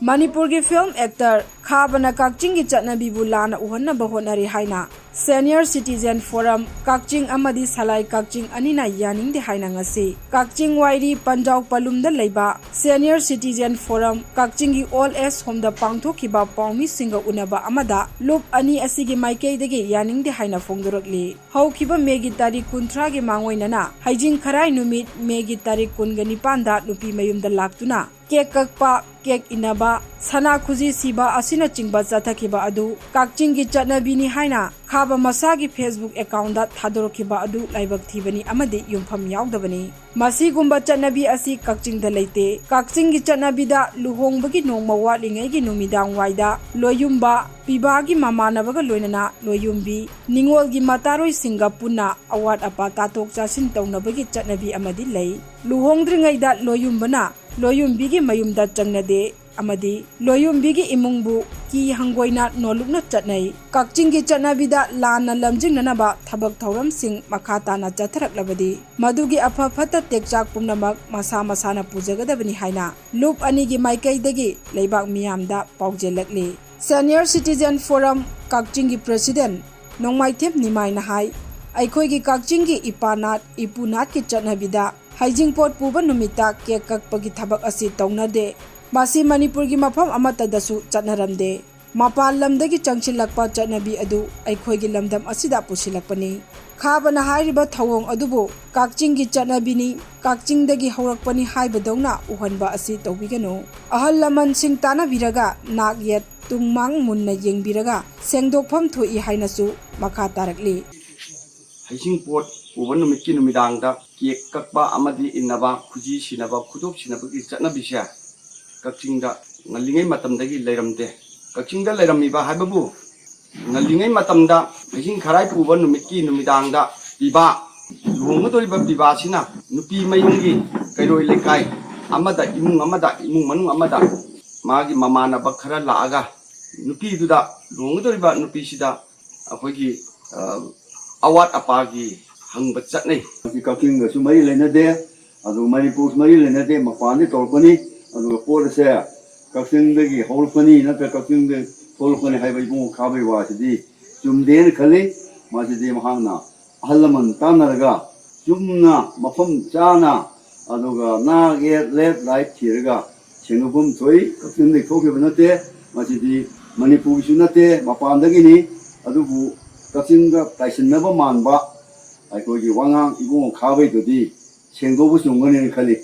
Manipur ki film actor Khabana Kakching ki Chatnabibu Lanna Uhannaba Hotnarakkanu Senior Citizen Forum Kakching amadi Salai Kakching anina yaning de haina ngasi Kakching wairi Panjau Palumda leiba Senior Citizen Forum Kakching gi All Age Home da pangthokiba pawmi singa unaba amada loop ani asigi maikei dege yaning de haina fongdorakli haukiba megi tarik 30 gi mangoinana haijing kharai numit megi tarik 19 da nupi mayumda laktuna kek kakpa kek inaba sana khuji siba asina chingba chathakiba adu Kakching gi Chatnabini haina khaba masagi Facebook account da thadorokiba adu laibak thibani amadi yumpham yaudabani masi gumba Chatnabi asi Kakching da leite Kakching gi Chatnabi da luhongbagi nongma watlingai gi numidang waida loyumba pibagi mamanabaga loinana loyumbi ningol gi mataroi singa punna awat apa tatok chasin taunabagi Chatnabi amadi lei luhongdringai da loyumbana loyumbigi mayumda changnade amadi loyumbigi imungbu ki hangoina nolukna chatnai Kakching gi Chatnabida lana lamjingnanaba thabak thauram sing makhata na chatharaklabadi madugi apha phata tekchak pumnamak masa masana pujagadabani haina loop ani gi maikai dagi leibak miyamda paujelakli Senior Citizen Forum Kakching gi President Nongmaithep Nimai Nahai aikhoi gi Kakching gi ipanat ipunat ki Chatnabida haijing pot puba numita kek kakpagi thabak asi taunade masi Manipur gi mafam amata dasu chatnaramde mapal lamdagi changchilakpa Chatnabi adu aikhoi gi lamdam asida pusilakpani khabana hairiba thawong adubu Kakching gi Chatnabini Kakching dagi haurakpani haibadongna uhanba asi tawbigano ahal laman sing tana biraga nagyet tungmang munna yengbiraga sengdokpham thoi hainasu makha tarakli haijing pot uban numiki numidangda kek kakpa amadi inaba khuji sinaba khudop sinaba ki Chatnabisya Kakching da ngalingai matamdagi leiramde Kakching da leiramiba haibabu ngalingai matamda haijing kharai puba numiki numidangda piba luhongdoriba piba sina nupi mayungi kairoi lekai amada imung manung amada magi mamanaba khara laaga nupi duda luhongdoriba nupi sida akhoi awat apagi hangba chatnai Kakching ga sumai lenade adu Manipur sumai lenade mapani tolpani adu polise Kakching dagi holpani nata Kakching de tolpani haibai bu khabai wasidi jumden khali masidi mahangna ahalaman tanaraga jumna mafam chana aduga na ge left right thiraga chenubum thoi Kakching de thokibanate masidi Manipur sunate mapandagi ni adubu Kakching ga taisinaba manba aikhoi gi wangang ibung khabai dodi sengdobu sungani khali